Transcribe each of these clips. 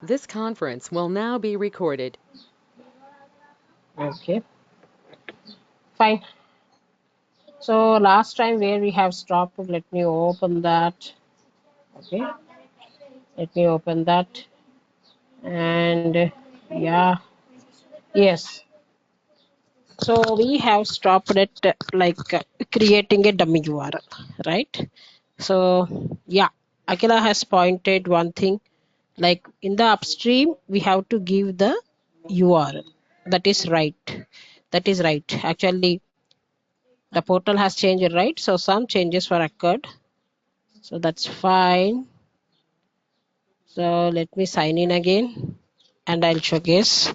This conference will now be recorded. Okay, fine. So last time where we have stopped, let me open that. Okay, let me open that. And yeah, yes. So we have stopped at creating a dummy URL, right? So yeah, Akila has pointed one thing, like in the upstream we have to give the URL. That is right. That is right. Actually, the portal has changed, right? So some changes were occurred. So that's fine. So let me sign in again and I'll showcase.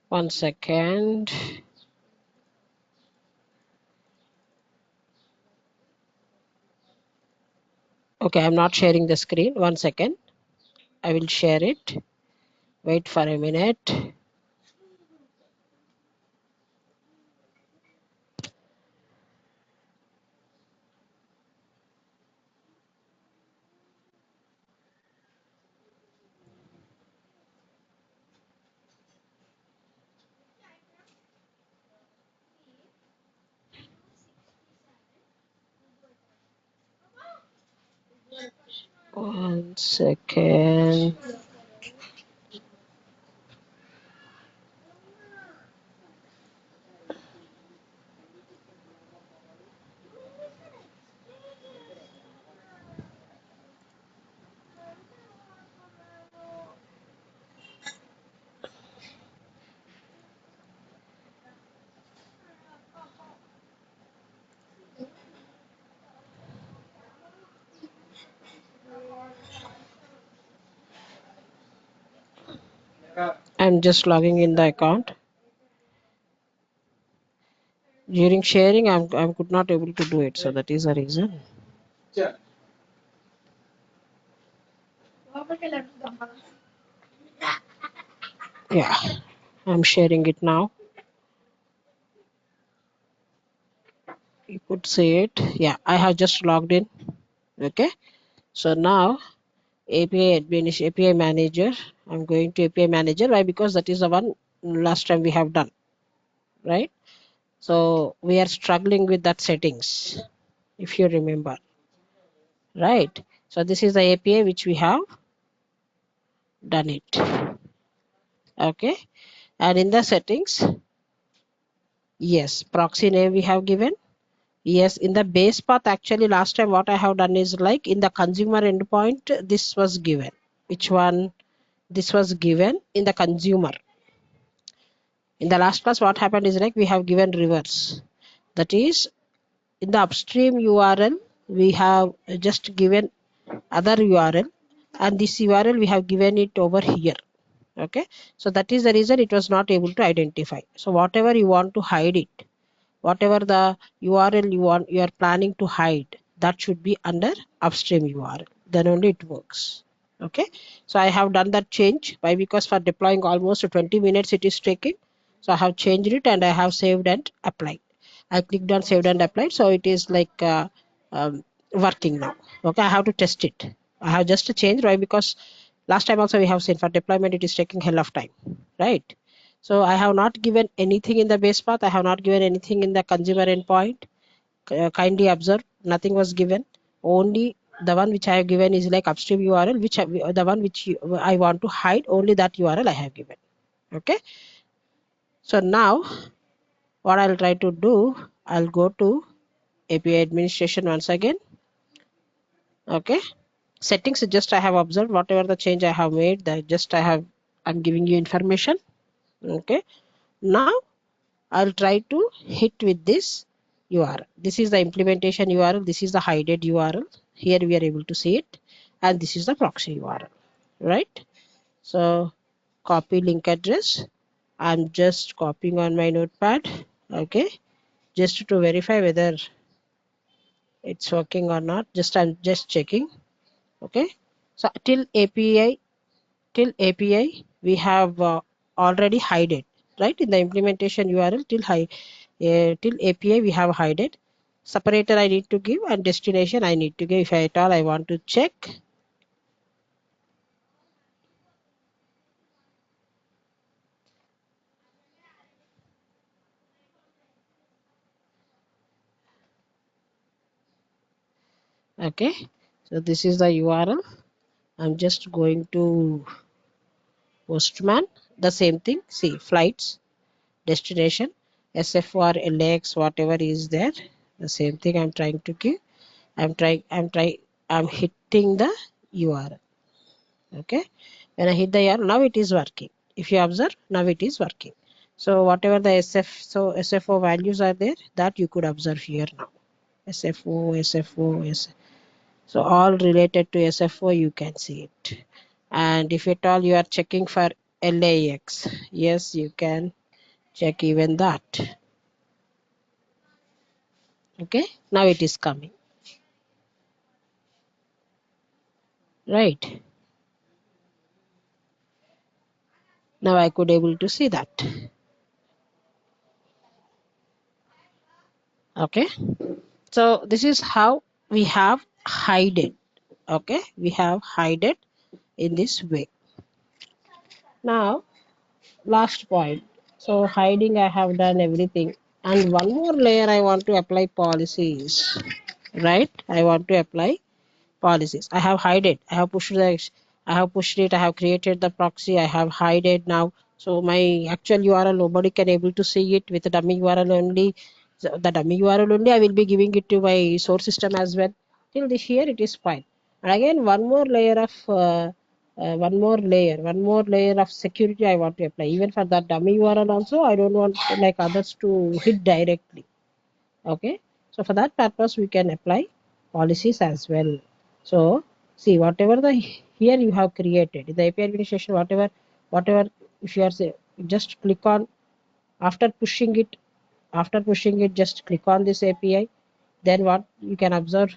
1 second. Okay, I'm not sharing the screen. 1 second. I will share it. Wait for a minute. One second. I'm just logging in the account. During sharing, I could not able to do it, so that is the reason. Yeah, I'm sharing it now. You could see it. Yeah, I have just logged in. Okay, so now API manager. I'm going to API manager. Why? Because that is the one last time we have done, right? So we are struggling with that settings, if you remember, right? So this is the API which we have done it. Okay, and in the settings, yes, proxy name we have given. Yes, in the base path, actually last time what I have done is like in the consumer endpoint, this was given. Which one? This was given in the consumer. In the last class, what happened is like we have given reverse. That is, in the upstream URL, we have just given other URL, and this URL we have given it over here. Okay, so that is the reason it was not able to identify. So whatever you want to hide it, whatever the URL you are planning to hide, that should be under upstream URL. Then only it works. Okay, so I have done that change. Why? Because for deploying almost 20 minutes it is taking. So I have changed it and I have saved and applied. I clicked on saved and applied, so it is like working now. Okay, I have to test it. I have just changed. Why? Because last time also we have seen for deployment it is taking hell of time, right? So I have not given anything in the base path. I have not given anything in the consumer endpoint. Kindly observe, nothing was given. Only the one which I have given is like upstream URL, which the one which I want to hide. Only that URL I have given. Okay. So now what I'll try to do, I'll go to API administration once again. Okay. Settings just I have observed whatever the change I have made. That just I'm giving you information. Okay. Now I'll try to hit with this URL. This is the implementation URL. This is the hided URL. Here we are able to see it, and this is the proxy URL, right? So copy link address. I'm just copying on my notepad, okay, just to verify whether it's working or not. I'm just checking, okay. So till API we have already hide it, right? In the implementation URL till API we have hide it. Separator I need to give and destination I need to give if at all I want to check. Okay, so this is the URL. I'm just going to Postman. The same thing. See, flights, destination, SFR, LX, whatever is there. The same thing I'm trying to give. I'm hitting the URL. Okay. When I hit the URL, now it is working. If you observe, now it is working. So whatever the SFO values are there, that you could observe here now. SFO. So all related to SFO, you can see it. And if at all you are checking for LAX, yes, you can check even that. Okay, now it is coming, right? Now I could able to see that. Okay, so this is how we have hide it. Okay, we have hide it in this way. Now last point. So hiding I have done everything, and one more layer I want to apply policies, right? I want to apply policies. I have hide it. I have pushed it. I have created the proxy. I have hide it now. So my actual URL nobody can able to see it with the dummy URL only. So the dummy URL only I will be giving it to my source system as well. Till this here it is fine. And again one more layer of security I want to apply. Even for that dummy URL also I don't want like others to hit directly. Okay, so for that purpose we can apply policies as well. So see whatever the here you have created in the API administration, whatever if you are say, just click on after pushing it just click on this API, then what you can observe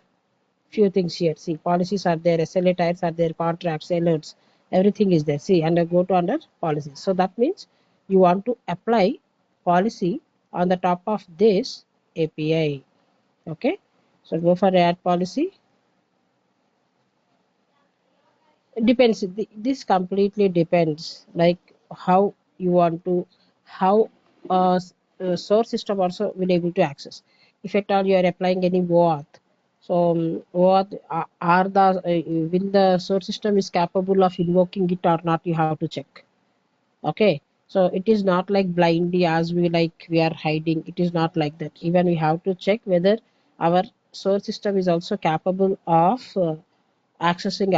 few things here. See, policies are there, SLA types are there, contracts, alerts, everything is there. See, and go to under policies. So that means you want to apply policy on the top of this API. Okay, so go for add policy. It depends. This completely depends, like how you want to, how source system also will able to access. If at all you are applying any OAuth, so OAuth are the will the source system is capable of invoking it or not? You have to check. Okay, so it is not like blindly as we are hiding. It is not like that. Even we have to check whether our source system is also capable of accessing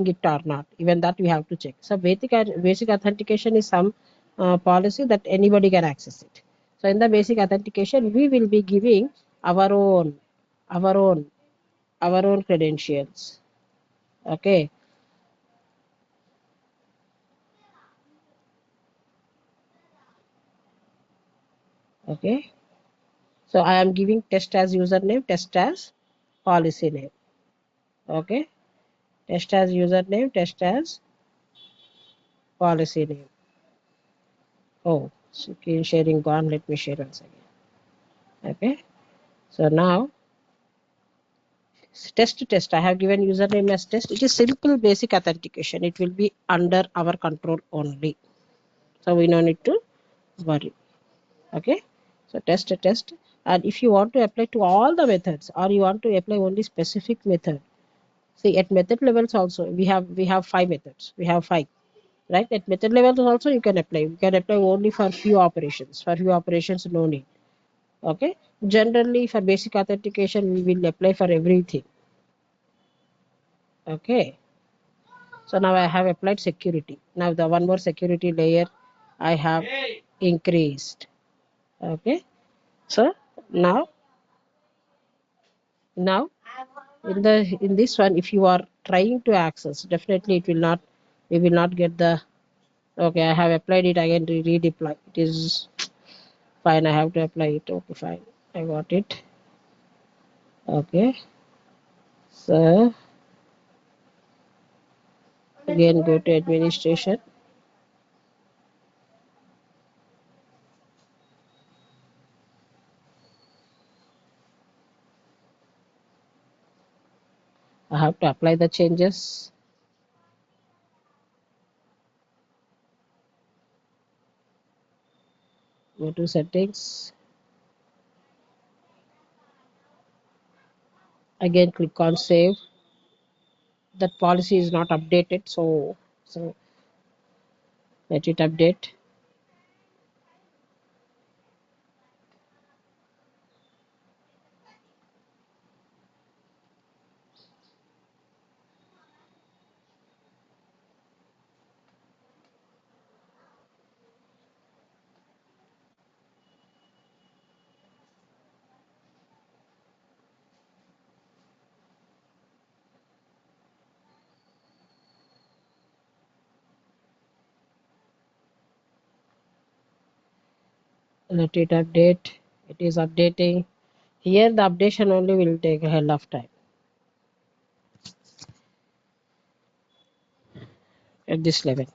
it or not. Even that we have to check. So basic authentication is some policy that anybody can access it. So in the basic authentication we will be giving our own our own our own credentials. Okay, okay, so I am giving test as username, test as policy name. Okay, test as username, test as policy name. Oh, screen sharing gone. Let me share once again. Okay, so now test. I have given username as test. It is simple basic authentication. It will be under our control only. So we no need to worry. Okay, so test. And if you want to apply to all the methods or you want to apply only specific method, see at method levels also we have 5 methods. We have 5. Right, at method levels also you can apply only for few operations. For few operations no need. Okay, generally for basic authentication we will apply for everything. Okay, so now I have applied security. Now the one more security layer I have increased. Okay, so now now in this one, if you are trying to access, definitely it will not, we will not get the, okay, I have applied it again to redeploy. It is fine, I have to apply it. Okay, fine, I got it. Okay, so again go to administration. I have to apply the changes. Go to settings. Again click on save. That policy is not updated, so let it update. Let it update. It is updating. Here the updation only will take a hell of time at this level.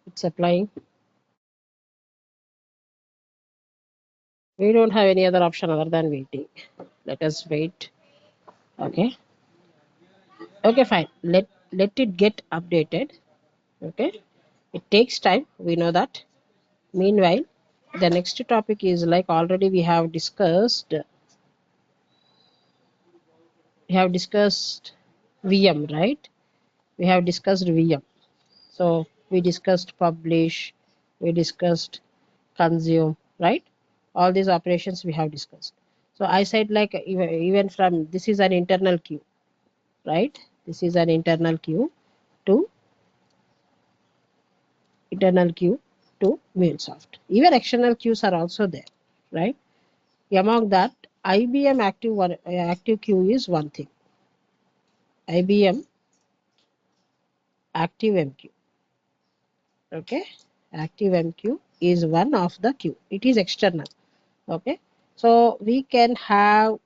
It's applying. We don't have any other option other than waiting. Let us wait. Okay. Okay, fine. Let it get updated. Okay. It takes time. We know that. Meanwhile, the next topic is like already we have discussed VM, right? We have discussed VM. So we discussed publish, we discussed consume, right? All these operations we have discussed. So I said like even from this is an internal queue, right? This is an internal queue to internal queue to MuleSoft. Even external queues are also there, right? Among that, IBM active queue is one thing. IBM active MQ, okay? Active MQ is one of the queue. It is external, okay? So we can have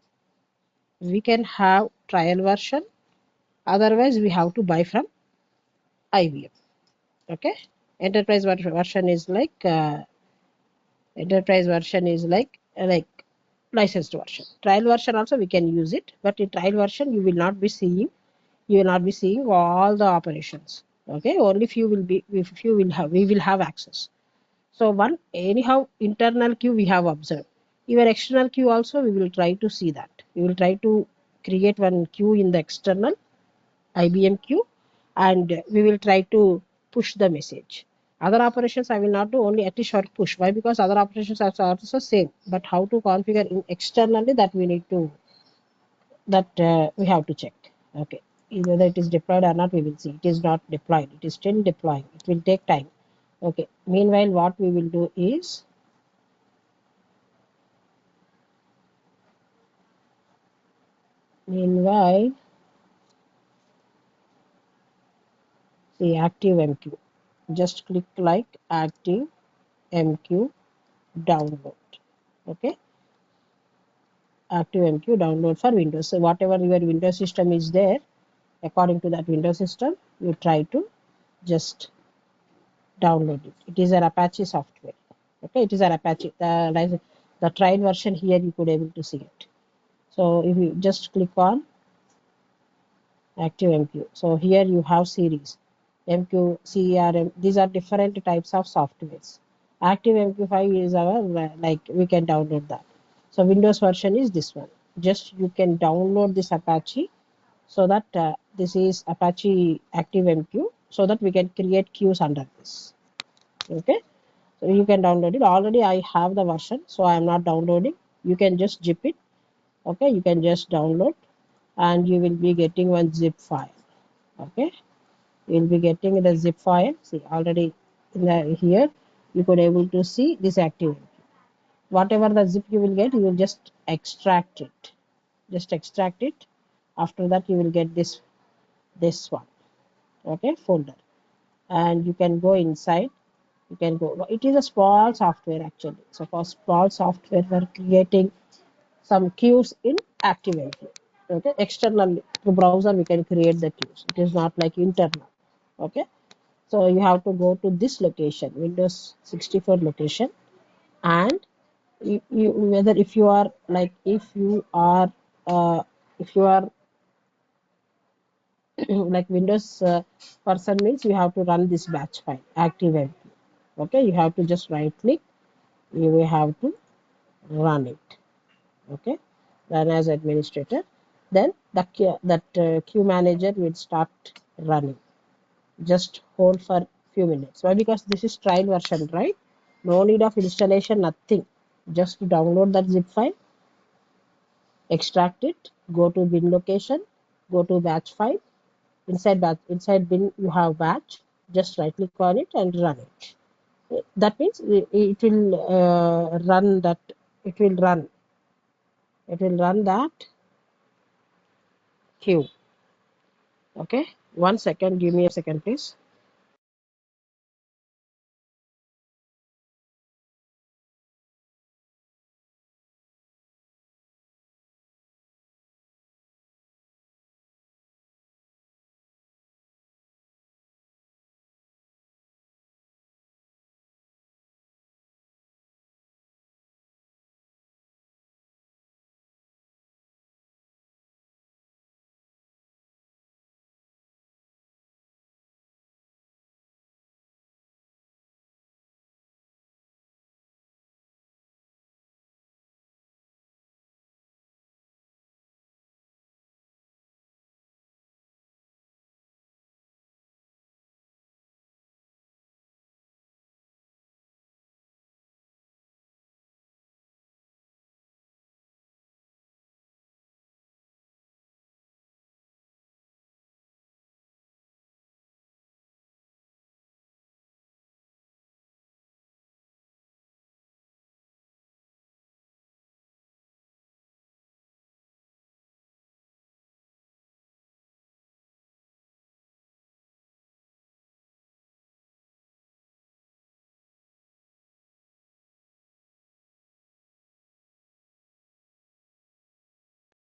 trial version. Otherwise, we have to buy from IBM, okay? Enterprise version is like licensed version. Trial version also we can use it, but in trial version you will not be seeing all the operations. Okay, only few will be, if you will have, we will have access. So one anyhow internal queue we have observed. Even external queue also we will try to see that. We will try to create one queue in the external IBM queue, and we will try to push the message. Other operations I will not do, only at least short push. Why? Because other operations are also same, but how to configure in externally, that we need to, that we have to check. Okay, whether it is deployed or not, we will see. It is not deployed, it is still deploying, it will take time. Okay, meanwhile what we will do is, meanwhile see active MQ, just click like active MQ download. Okay, active MQ download for Windows. So whatever your Windows system is there, according to that Windows system, you try to just download it. It is an Apache software. Okay, it is an Apache. The trial version here you could able to see it. So if you just click on ActiveMQ, so here you have series MQ, CRM. These are different types of softwares. ActiveMQ5 is our like we can download that. So Windows version is this one. Just you can download this Apache, so that this is Apache ActiveMQ, so that we can create queues under this. Okay, so you can download it. Already I have the version, so I am not downloading. You can just zip it. Okay, you can just download, and you will be getting one zip file. Okay, you will be getting the zip file. See, already in the here you could able to see this ActiveMQ. Whatever the zip you will get, you will just extract it. Just extract it. After that, you will get this one. Okay, folder, and you can go inside. You can go. It is a small software actually. So for small software, we're creating some queues in ActiveMQ. Okay, externally through browser we can create the queues. It is not like internal. Okay, so you have to go to this location, Windows 64 location, and whether if you are like if you are like Windows person means you have to run this batch file ActiveMQ. Okay, you have to just right click, you will have to run it. Okay, run as administrator, then that queue manager will start running. Just hold for few minutes. Why? Because this is trial version, right? No need of installation, nothing. Just download that zip file, extract it, go to bin location, go to batch file. Inside bin you have batch. Just right click on it and run it. That means it will run that. It will run. It will run that queue. Okay. 1 second. Give me a second, please.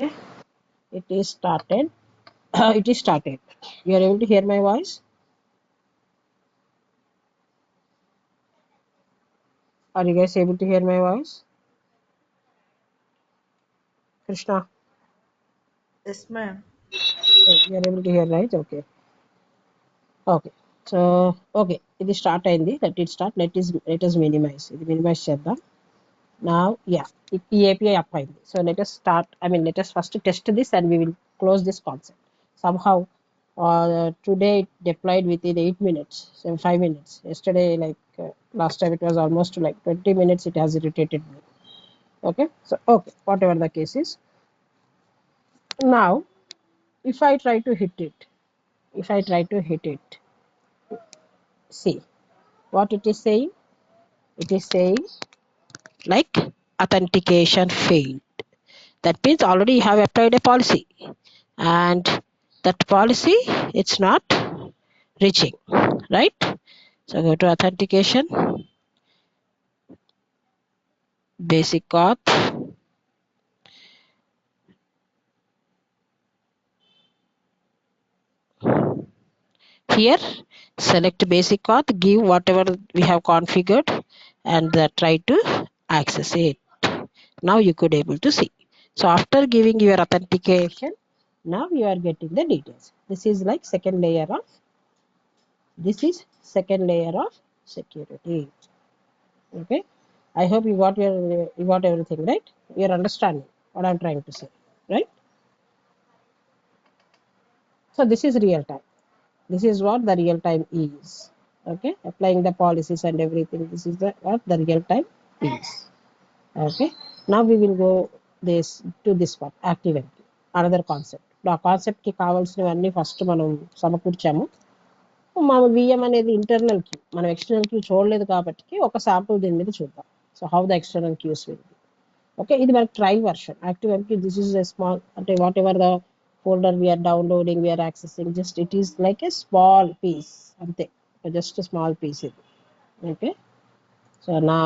Okay. It is started. It is started. You are able to hear my voice? Are you guys able to hear my voice? Krishna, Yes, ma'am. you are able to hear, right? Okay. Okay. So, okay. It is start అయింది. Let it start. Let us minimize. ఇది minimize చేద్దాం. Now, yeah, ఈ API up అయింది. So let us start. I mean, let us first test this and we will close this concept. Somehow, today it deployed within 8 minutes, so 5 minutes. Yesterday, like last time, it was almost like 20 minutes. It has irritated me. Okay. So, okay, whatever the case is. Now, if I try to hit it, see what it is saying. It is saying like authentication failed. That means already you have applied a policy, and that policy it's not reaching, right? So go to authentication, basic auth, Here select basic auth, give whatever we have configured, and try to access it. Now you could able to see. So after giving your authentication, now you are getting the details. This is like second layer of security. Okay, I hope you got everything right. You're understanding what I'm trying to say, right? So this is real time. This is what the real time is. Okay, applying the policies and everything. This is what the real time is. Okay, now we will go this one, active MQ, another concept. ఆ concept కి కావాల్సినవన్నీ first మనం సమకూర్చాము. మా VM అనేది internal queue, మనం external queue చూడలేదు కాబట్టి ఒక శాంపుల్ దీని మీద చూద్దాం. So how the external queues will be. Okay, ఇది మనకి trial version. Active MQ this is a small, అంటే whatever the folder we're downloading, we're accessing, just it is like a small piece, అంతే, just small piece ఇది. Okay, so నా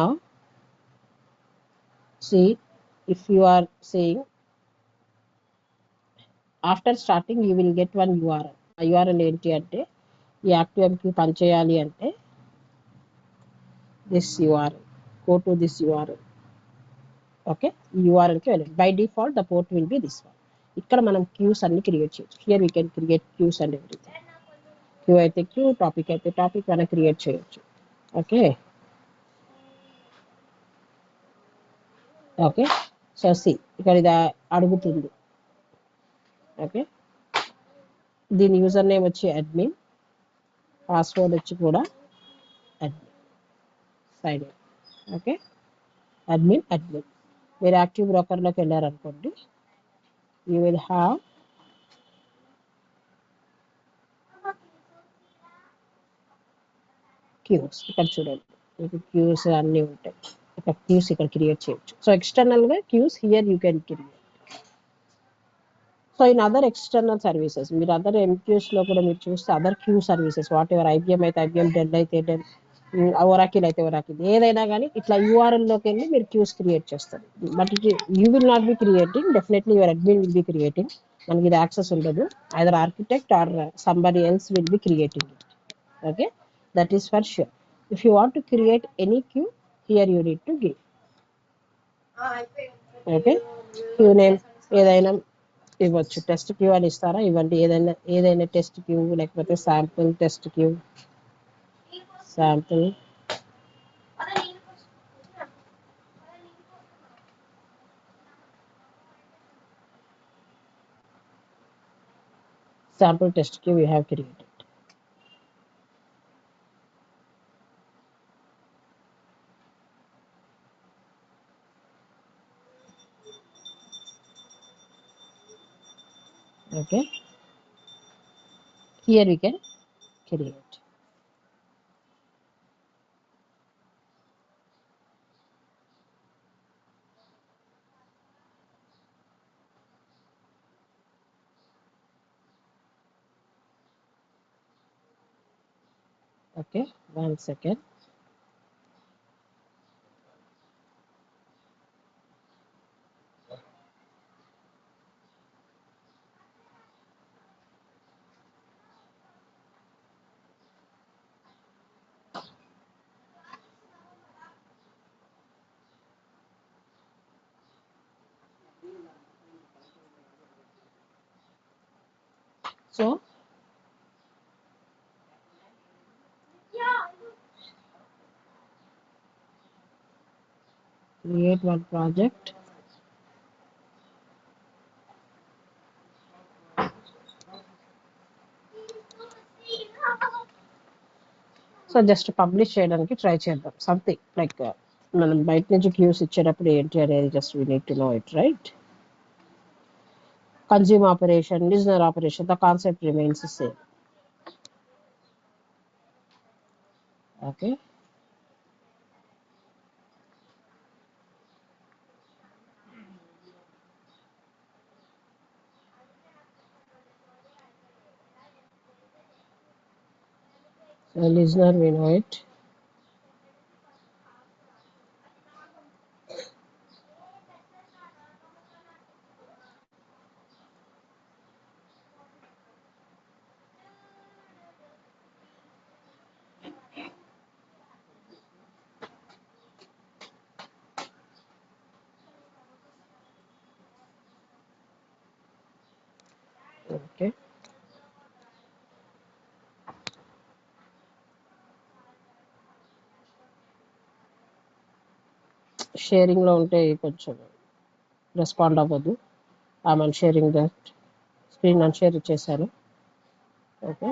see, if you are saying after starting you will get one URL. ఆ URL ఏంటి అంటే, ఈ active MQ పనిచేయాలి అంటే this URL, go to this URL. Okay, ఈ URLకి వెళ్ళండి. By default the port will be this one. ఇక్కడ మనం క్యూస్ అన్ని క్రియేట్ చేయొచ్చు. Here we can create queues and everything. Queue అయితే క్యూ, టాపిక్ అయితే టాపిక్ మనం క్రియేట్ చేయొచ్చు. ఓకే ఓకే, సో సి ఇక్కడ ఇది అడుగుతుంది. ఓకే, దీని యూజర్ నేమ్ వచ్చి అడ్మిన్, పాస్వర్డ్ వచ్చి కూడా అడ్మిన్, సైడ్. Okay, admin. మీరు యాక్టివ్ బ్రోకర్లోకి వెళ్ళారనుకోండి, యూ విల్ హ్యావ్ క్యూస్. ఇక్కడ చూడండి, మీకు క్యూస్ అన్నీ ఉంటాయి. ఇక్కడ క్యూస్ ఇక్కడ క్రియేట్ చేయొచ్చు. సో ఎక్స్టర్నల్గా queues here you can create. So in other external services, మీరు అదర్ ఎంక్యూస్లో కూడా మీరు చూస్తే other queue services, whatever, IBM అయితే ఐబిఎం, డెల్ అయితే డెల్, ఒరాకిల్ అయితే ఒరాకిల్, ఏదైనా కానీ ఇట్లా యూఆర్ఎల్లోకి వెళ్ళి మీరు క్యూస్ క్రియేట్ చేస్తారు. But it you will not be creating, definitely your admin will be creating. మనకి ఇది యాక్సెస్ ఉండదు. Either architect or somebody else will be creating it. Okay, that is for sure. If you want to create any queue, here you need to give. Okay, queue name ఏదైనా ఇవ్వచ్చు. Test queue అని ఇస్తారా, ఇవ్వండి. ఏదైనా test queue, లేకపోతే sample test queue, sample test queue we have created. Okay, here we can create. Okay, 1 second. So create one project. So just publish చేయడానికి try చేద్దాం. Something like మనం బయట నుంచి క్యూస్ ఇచ్చేటప్పుడు ఏంటి అనేది just we need to know it, right? Consume operation, listener operation, the concept remains same. Okay, so listener we know it. షేరింగ్లో ఉంటే కొంచెం రెస్పాండ్ అవ్వదు. I'm sharing that screen unshare చేశాను. Okay,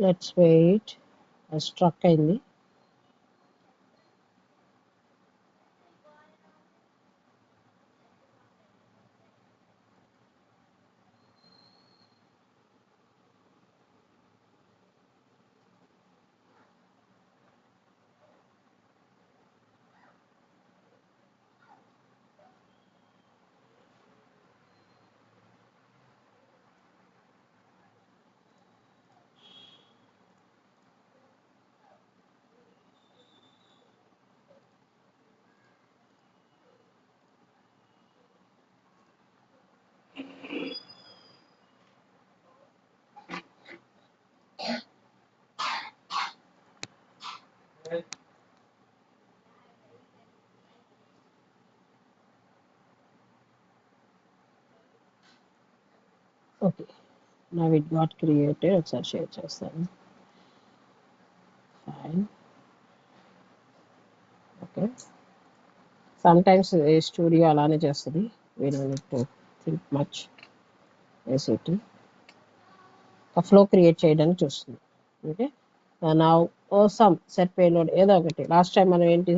let's wait. స్ట్రక్ అయింది. Okay, నా it got created. ఒకసారి share చేస్తాను. Fine. Okay, sometimes a studio అలానే చేస్తుంది. We don't need to think much. ACT ఒక ఫ్లో క్రియేట్ చేయడానికి చూస్తుంది. ఓకే, నా సమ్ సెట్ పేలోడ్ ఏదో ఒకటి. లాస్ట్ టైం మనం ఏంటి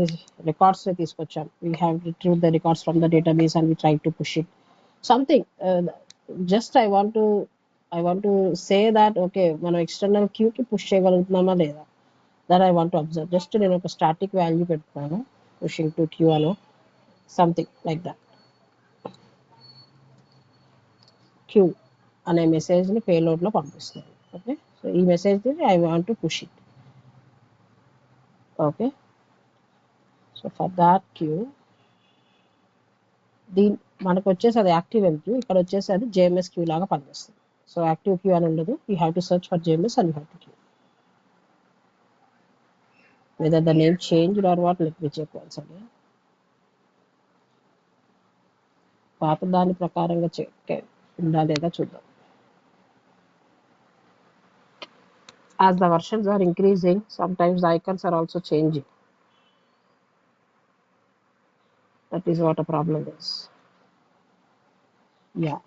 రికార్డ్స్ తీసుకొచ్చాం. We have retrieve the records from the database and we try to push it something. Just I want to say that okay మనం external క్యూకి పుష్ చేయగలుగుతున్నామా లేదా, that I want to observe. Just నేను ఒక static value పెడతాను, pushing to queue అనో something like that. Queue అనే మెసేజ్ని పేలోడ్లో పంపిస్తాను. ఓకే, సో ఈ మెసేజ్ని I want to push it. Okay, so for that queue మనకు వచ్చేసి అది యాక్టివ్ క్యూ, ఇక్కడ వచ్చేసి అది జేఎంఎస్ క్యూ లాగా పనిచేస్తుంది. సో యాక్టివ్ క్యూ అని ఉండదు. You have to search for JMS and you have to queue. whether the name changed or what, let me check once again. పాత దాని ప్రకారంగా చెక్ ఉందా లేదా చూద్దాం. As the versions are increasing, sometimes the icons are also changing. That is what a problem is. Yeah,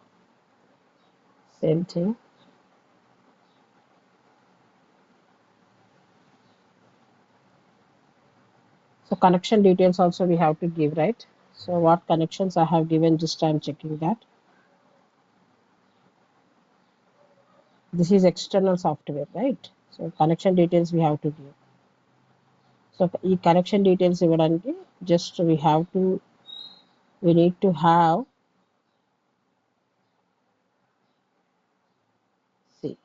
same thing. So connection details also we have to give, right? So what connections I have given, just I'm checking that. This is external software, right? So connection details we have to give. So ఈ connection details ఇవ్వడానికి just we need to have, see,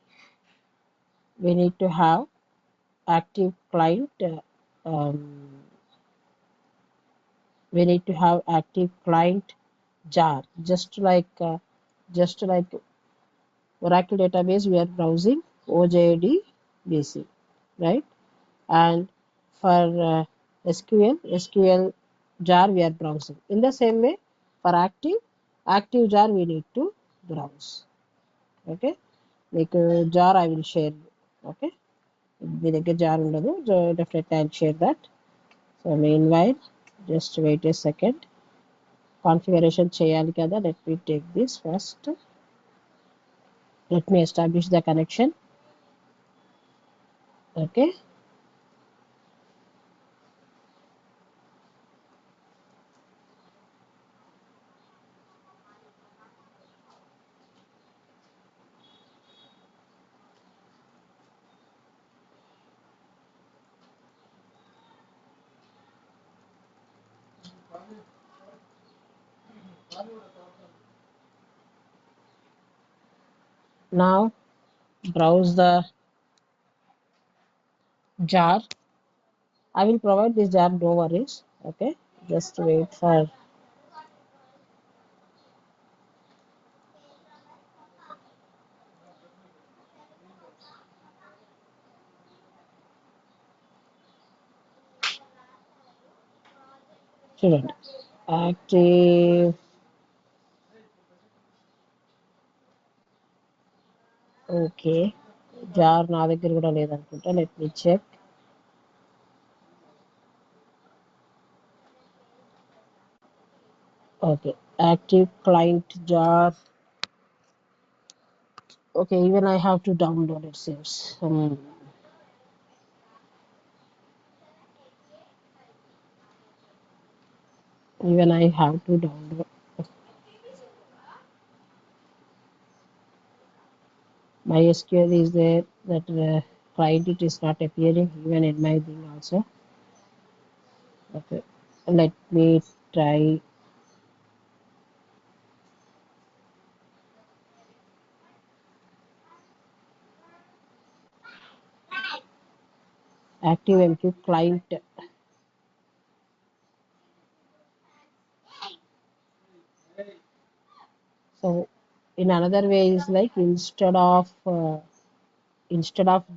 we need to have active client, we need to have active client jar, just like Oracle database we are browsing OJDBC, right? And for SQL jar we are browsing. In the same way, for active jar we need to browse. Okay, like jar I will share. Okay, మీ దగ్గర jar ఉండదు, definitely I share that. So meanwhile just wait a second, configuration చేయాలి కదా. Let me take this first. Let me establish the connection. Okay. Now browse the jar. I will provide this jar, no worries. Okay, just wait for student. Active. Okay, jar నా దగ్గర కూడా లేదనుకుంటా. Let me check. Okay, active client jar. Okay, even I have to download it seems. Even I have to download. MySQL is there, that client it is not appearing even in my thing also. Okay, let me try. ActiveMQ client. So in another way is like instead of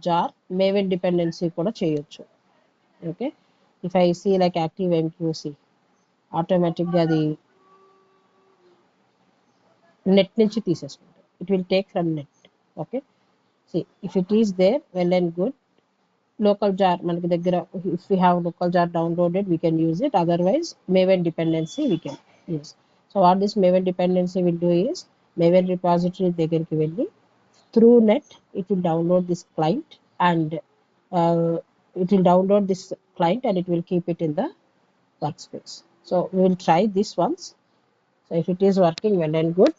jar maven dependency కూడా చేయొచ్చు. Okay, if I see like ActiveMQC automatically అది net నుంచి తీసేసుకుంటాం. It will take from net. Okay, see if it is there, well and good. Local jar మనకి దగ్గర, if we have local jar downloaded we can use it, otherwise maven dependency we can use. So what this maven dependency will do is maven repository దగ్గరికి వెళ్ళి through net it will download this client and uh, it will download this client and it will keep it in the workspace. So we will try this once. So if it is working, well and good.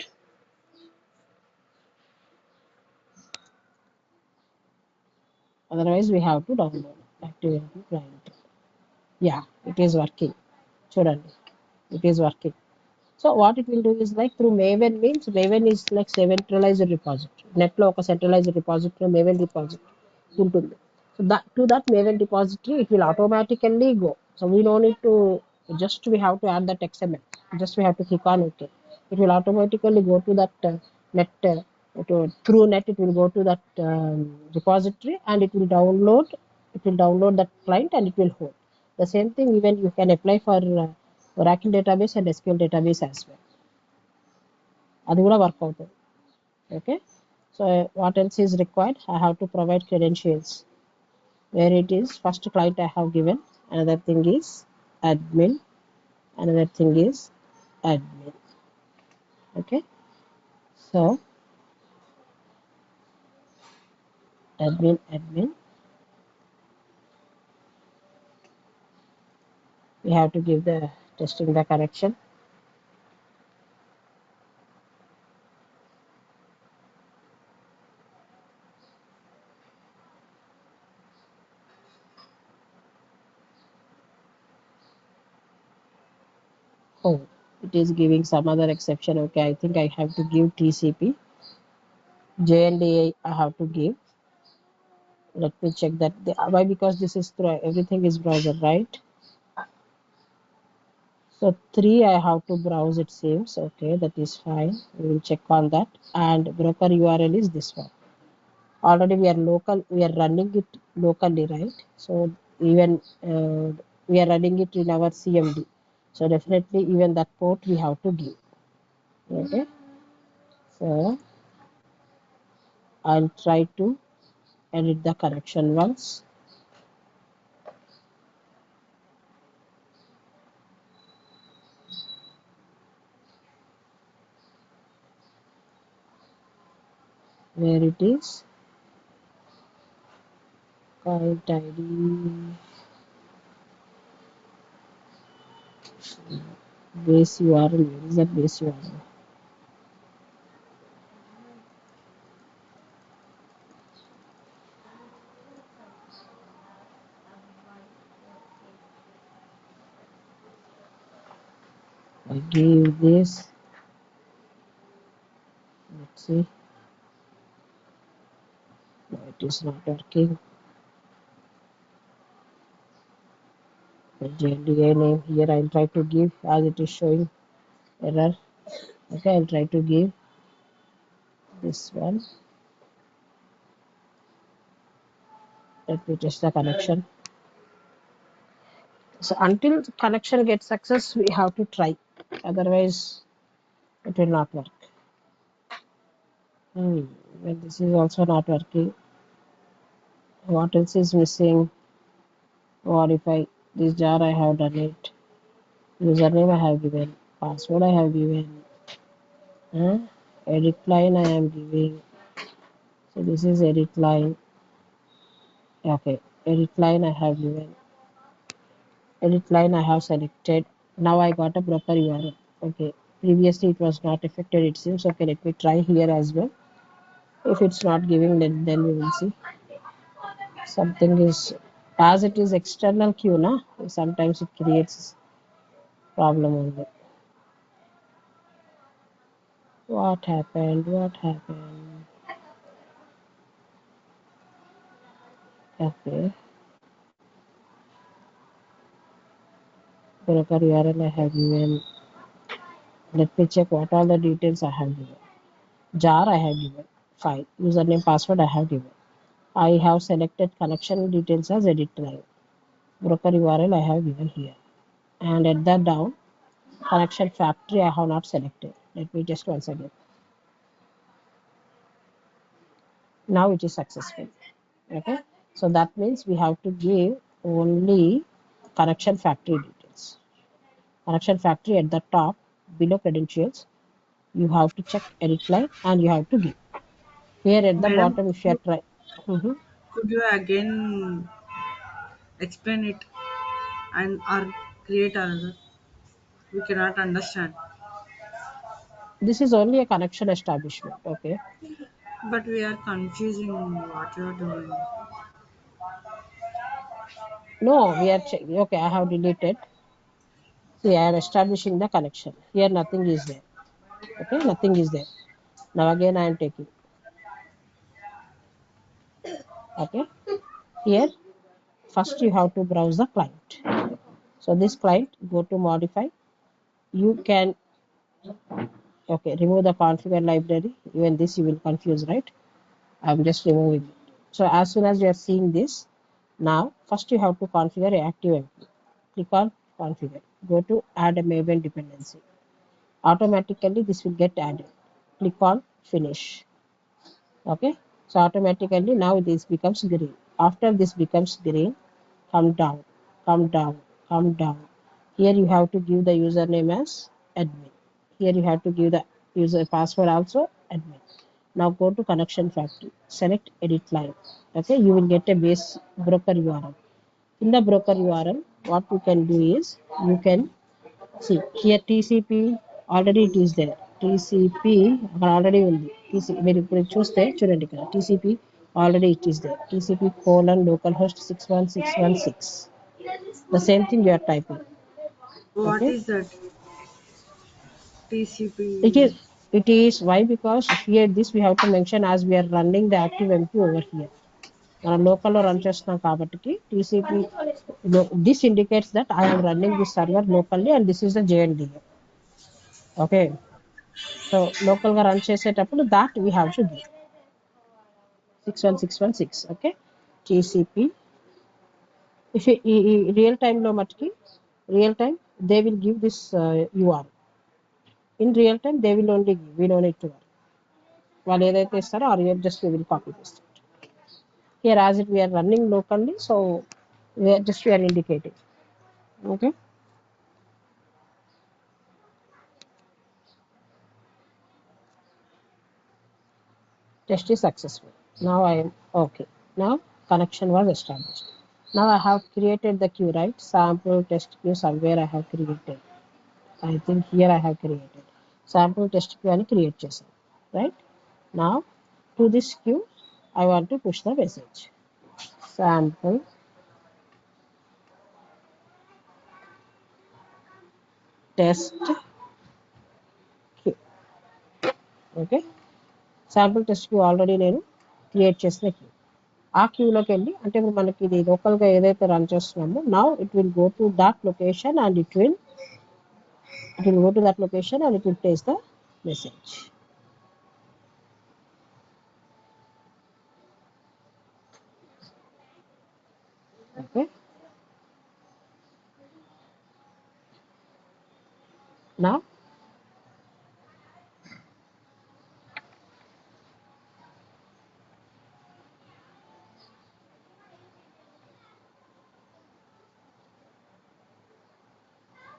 Otherwise we have to download ActiveMQ client. Yeah, it is working. చూడండి, it is working. So what it will do is like through Maven means Maven is like centralized repository. Net లో ఒక centralized repository Maven repository ఉంటుంది. So that to that Maven repository it will automatically go. So we don't need to, just we have to add that XML. Just we have to click on OK. It will automatically go to that net through net. It will go to that repository and it will download. It will download that client and it will hold. The same thing even you can apply for Oracle database and SQL database as well. అది కూడా work అవుతుంది. Okay, so what else is required? I have to provide credentials. Where it is, first client I have given, another thing is admin, another thing is admin. Okay, so admin, we have to give the testing the connection. Oh, it is giving some other exception. Okay, I think I have to give TCP JNDA. I have to give. Let me check that. Why? Because this is through everything is browser, right? So 3 I have to browse, it seems. Okay, that is fine. We will check on that. And broker URL is this one. Already we are running it locally, right? So even we are running it in our CMD. So definitely even that port we have to give. Okay. So I'll try to edit the correction once. where it is client ID base URL. Where is that base URL? I give this. Let's see. No, it is not working. The JDA name here I'll try to give as it is showing error. Okay, I'll try to give this one. Let me test the connection. So until the connection gets success, we have to try. Otherwise, it will not work. When this is also not working, what else is missing? What if I this jar I have done it? Username I have given, password I have given, edit line I am giving. So this is edit line. Okay, edit line I have given. Edit line I have selected. Now I got a proper URL. Okay, previously it was not affected it seems. Okay, let me try here as well. If it's not giving, then we will see. Something is, as it is external queue, na, sometimes it creates problem only. What happened? What happened? Okay, broker URL I have given. Let me check what all the details I have given. Jar I have given. File. Username, password I have given. I have selected connection details as edit line. Broker URL I have given here. And at that down, connection factory I have not selected. Let me test once again. Now it is successful. Okay, so that means we have to give only connection factory details. Connection factory at the top below credentials, you have to check edit line and you have to give. Here at the Madam, bottom, if you are trying, could you again explain it and or create another? We cannot understand. this is only a connection establishment. Okay, But we are confusing what you are doing. no, we are checking. Okay, I have deleted. See, I am establishing the connection. Here nothing is there. Okay, nothing is there. Now again I am taking. Okay, here first you have to browse the client. So this client, go to modify. You can, okay, remove the configure library. Even this you will confuse, right? I'm just removing it. So as soon as you are seeing this, now first you have to configure a active MP. Click on configure. Go to add a Maven dependency. Automatically this will get added. Click on finish. Okay, so automatically now this becomes green. After this becomes green, come down, come down, come down. Here you have to give the username as admin. Here you have to give the user password also admin. Now go to connection factory, select edit line. Okay, you will get a base broker URL. In the broker URL, what you can do is you can see here TCP already it is there. TCP అక్కడ already ఉంది. TCP మీరు ఇప్పుడు చూస్తే చూడండి ఇక్కడ TCP already it is there. TCP colon localhost 61616. The same thing you are typing. What Okay. is that It TCP? is it is why because here this we have to mention as we are running the active MP over here. మనం లోకల్లో run చేస్తున్నాం కాబట్టి TCP this indicates that I am running this server locally and this is the JNDA. Okay, so లోకల్గా run చేసేటప్పుడు that we have to give 61616. Okay, TCP if real time లో మటుకి real time they will give this URL. In real time they will only give, we don't need to worry. వాళ్ళు ఏదైతే ఇస్తారో ఆ real just we will copy paste it. Here as it we are running locally, so we are indicating. Okay. Test is successful. Now I am okay. Now connection was established. Now I have created the queue, right? Sample test queue somewhere I have created. I think here I have created. Sample test queue and create చేశాను. Right? Now to this queue I want to push the message. Sample test queue. Okay? Sample test queue already నేను create చేసిన queue. ఆ క్యూలోకి వెళ్ళి అంటే ఇప్పుడు మనకి ఇది లోకల్గా ఏదైతే రన్ చేస్తున్నామో now it will go to that location and it will go to that location and it will paste the message. Okay. Now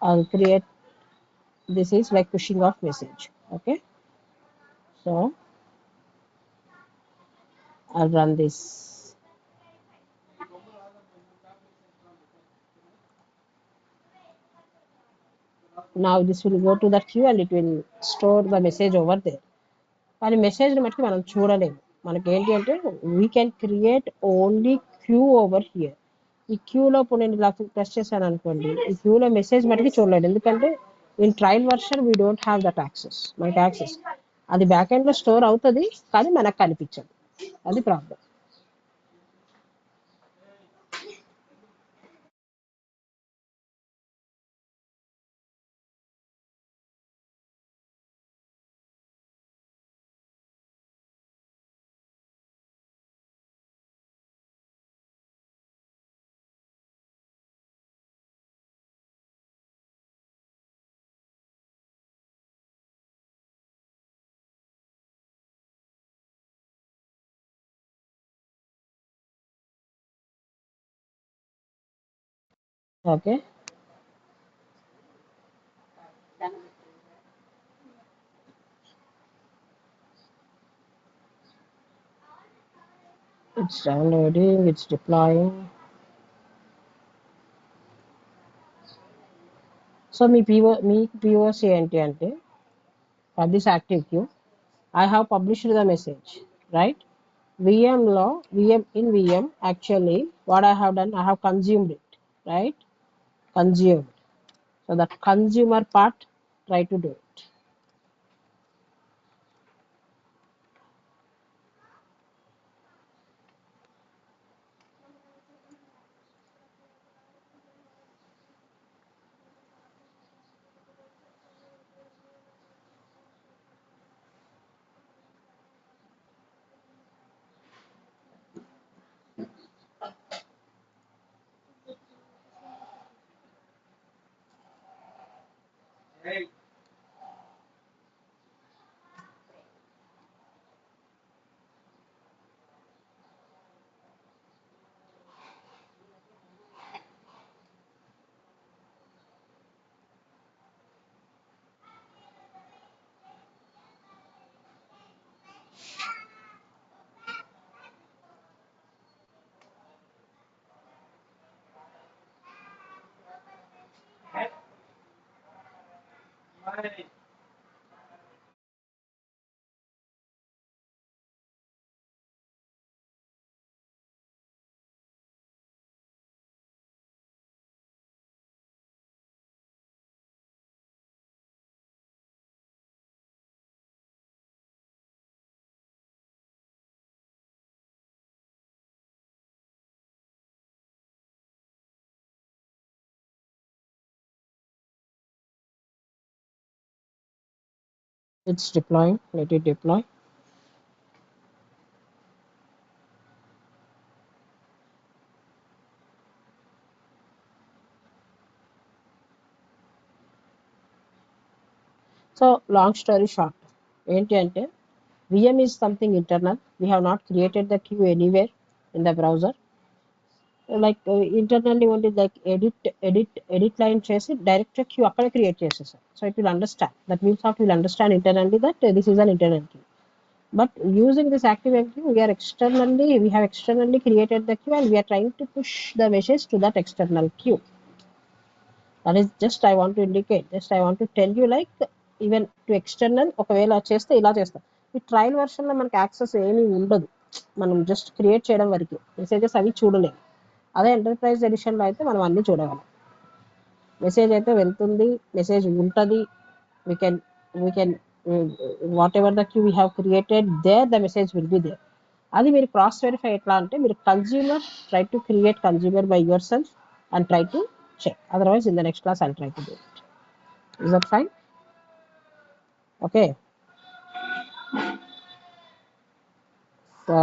I'll create, this is like pushing off message. Okay. So I'll run this. Now this will go to the queue and it will store the message over there. కానీ మెసేజ్ని మట్టుకు మనం చూడలేము. మనకి ఏంటి అంటే we can create only queue over here. ఈ క్యూలో ఇప్పుడు నేను ఇలా ప్రెస్ చేశాను అనుకోండి, ఈ క్యూలో మెసేజ్ మటుకు చూడలేదు. ఎందుకంటే in trial version we don't have that access. మనకి యాక్సెస్ అది బ్యాక్ ఎండ్లో స్టోర్ అవుతుంది కానీ మనకు కనిపించదు. అది problem. Okay, it's downloading, it's deploying. So మీకు పిఓసి ఏంటి అంటే for this active queue I have published the message, right? VM law, VM in VM, actually, what I have done, I have consumed it, right? Consumed. So that consumer part, try to do it. It's deploying, let it deploy. So long story short, ఏంటి అంటే VM is something internal. We have not created the queue anywhere in the browser. Like internally only like edit line చేసి direct queue అక్కడ create చేసేసాం. So it will understand, that means of will understand internally that this is an internal queue. But using this ActiveMQ, we have externally created the queue and we are trying to push the message to that external queue. That is just I want to indicate, just I want to tell you, like even to external ఒకవేళ చేస్తే ఇలా చేస్తాం. ఈ trial వెర్షన్లో మనకి access ఏమీ ఉండదు, మనం just create చేయడం వరకు, మెసేజెస్ అవి చూడలేము. అదే ఎంటర్ప్రైజ్ ఎడిషన్లో అయితే మనం అన్నీ చూడగలం. మెసేజ్ అయితే వెళ్తుంది, మెసేజ్ ఉంటుంది, we can whatever the queue we have created there, the message will be there. అది మీరు క్రాస్ వెరిఫై ఎట్లా అంటే, మీరు consumer try to create consumer by your self and try to check. Otherwise, in the next class, I'll try to do it. Is that fine? Okay. So,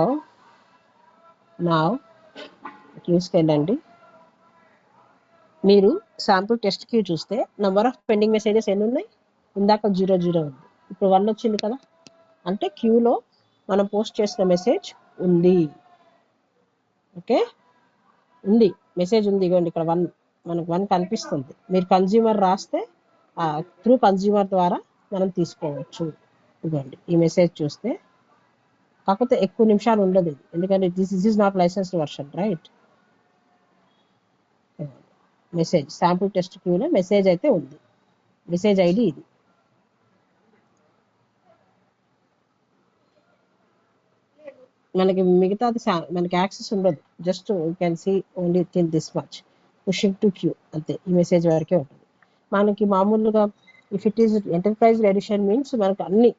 now, QISKit మీరు sample test queue చూస్తే number of pending messages ఎన్ని ఉన్నాయి? ఇందాక 00 ఉంది, ఇప్పుడు 1 వచ్చింది కదా, అంటే క్యూలో మనం పోస్ట్ చేసిన మెసేజ్ ఉంది. ఓకే, ఉంది, మెసేజ్ ఉంది. ఇవ్వండి ఇక్కడ 1, మనకు 1 కనిపిస్తుంది. మీరు కన్జ్యూమర్ రాస్తే త్రూ కన్జ్యూమర్ ద్వారా మనం తీసుకోవచ్చు. ఇవ్వండి ఈ మెసేజ్ చూస్తే, కాకపోతే ఎక్కువ నిమిషాలు ఉండదు ఇది, ఎందుకంటే this is not licensed version, right? Message sample test క్యూలో మెసేజ్ అయితే ఉంది, మెసేజ్ ఐడి ఇది. మనకి మిగతాది మనకి యాక్సెస్ ఉండదు, just you can see only till this much, pushing to queue, అంతే. ఈ మెసేజ్ వరకే ఉంటుంది మనకి. మామూలుగా if it is enterprise edition means మనకు అన్ని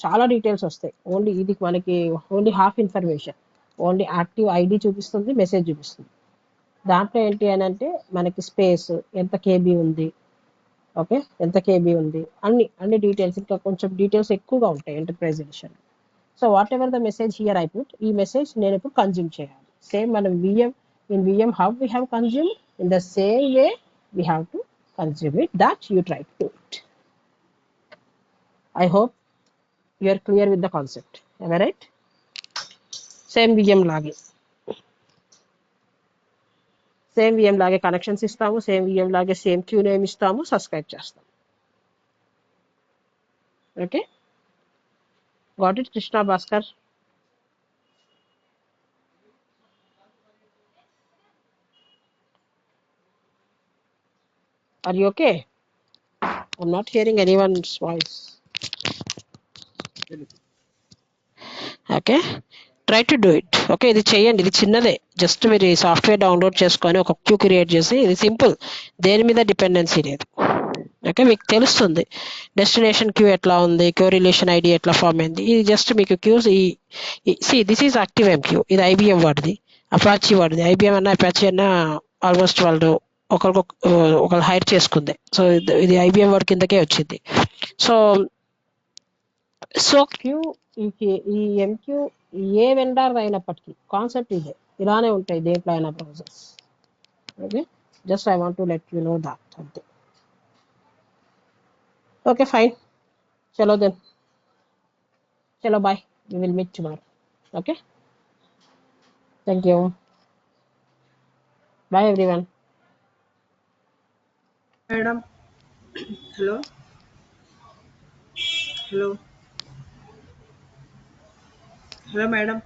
చాలా డీటెయిల్స్ వస్తాయి. ఓన్లీ ఇది మనకి only half information, only active ID చూపిస్తుంది, మెసేజ్ చూపిస్తుంది. దాంట్లో ఏంటి అని అంటే మనకి స్పేస్, ఎంత కేబీ ఉంది, ఓకే, ఎంత కేబీ ఉంది, అన్ని డీటెయిల్స్, ఇంకా కొంచెం డీటెయిల్స్ ఎక్కువగా ఉంటాయి enterprise edition. So whatever the message here I put, ఈ మెసేజ్ నేను ఇప్పుడు కన్జ్యూమ్ చేయాలి. సేమ్ మనం VM how we have consumed, in the same way we have to consume it, that you try to do it. I hope you are clear with the concept. Am I right? Same VM లాగే connections ఇస్తాము, same VM లాగే same queue name ఇస్తాము, subscribe చేస్తాము. Okay, got it Krishna Bhaskar? Are you okay? I'm not hearing anyone's voice. Okay, try to do it. Okay, ఇది చేయండి, ఇది చిన్నదే, just మీరు ఈ సాఫ్ట్వేర్ డౌన్లోడ్ చేసుకొని ఒక క్యూ క్రియేట్ చేసి, ఇది సింపుల్, దేని మీద డిపెండెన్సీ లేదు. ఓకే, మీకు తెలుస్తుంది డెస్టినేషన్ క్యూ ఎట్లా ఉంది, క్యూ రిలేషన్ ఐడి ఎట్లా ఫామ్ అయింది. ఇది జస్ట్ మీకు క్యూస్ దిస్ ఈజ్ ActiveMQ, ఇది IBM వాడిది, అపాచీ వాడిది. IBM అన్న అపాచీ అన్న ఆల్మోస్ట్ వాళ్ళు ఒకరు హైర్ చేసుకుంది. సో ఇది IBM వాడి కిందకే వచ్చింది. సో క్యూ, ఈ ఎంక్యూ ఏ వెండర్ అయినప్పటికీ కాన్సెప్ట్ ఇదే, ఇలానే ఉంటాయి దేంట్లో అయినా browsers. Okay, just I want to let you know that, అంతే. ఓకే, ఫైన్, చలో దెన్, చలో bye, we will meet tomorrow. Okay, thank you, bye everyone. Madam, hello, hello, hello, madam.